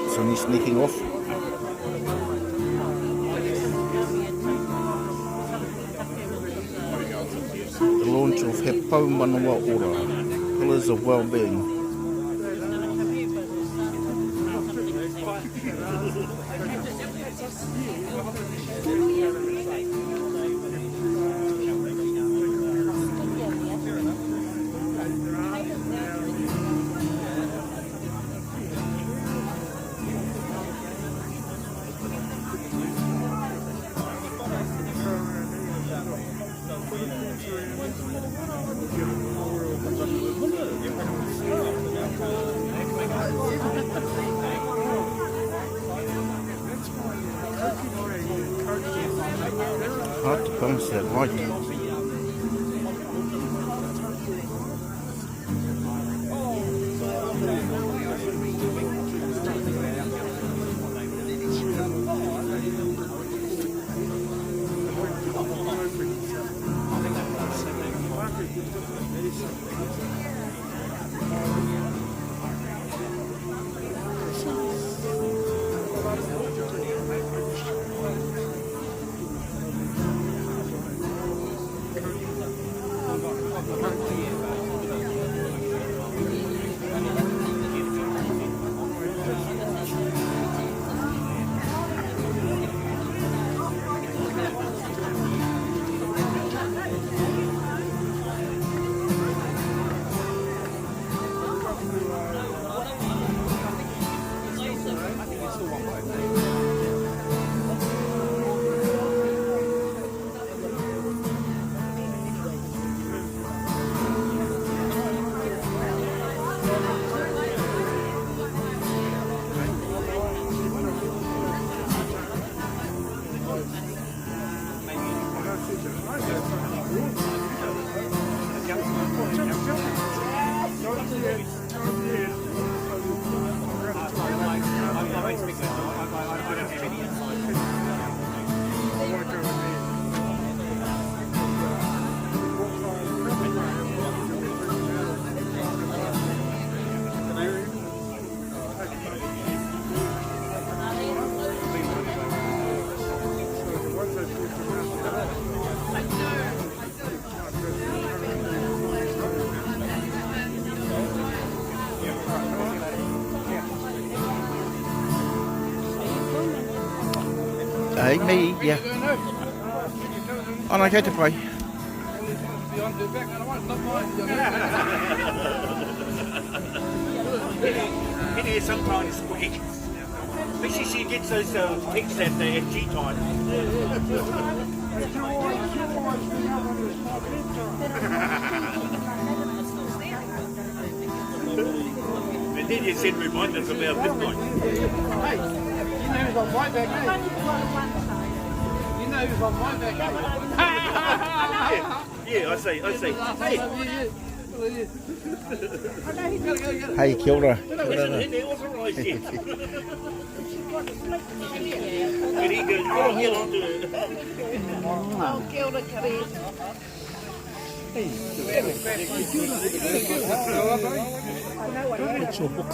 It's only sneaking off. The launch of He Paumanawa Ora, Pillars of Wellbeing. Hard to bounce that right. Hey, me, yeah. On I go to play. In here sometimes it's quick. Especially she gets those pics at the FG time. And then you send reminders about this one. Hey, you know who's on my back, eh? You know who's on my back, eh? Yeah, I see. Hey. Hey, kia ora. Isn't it authorised yet? Very good. Get on to it. Oh, kia ora, kare. It's your book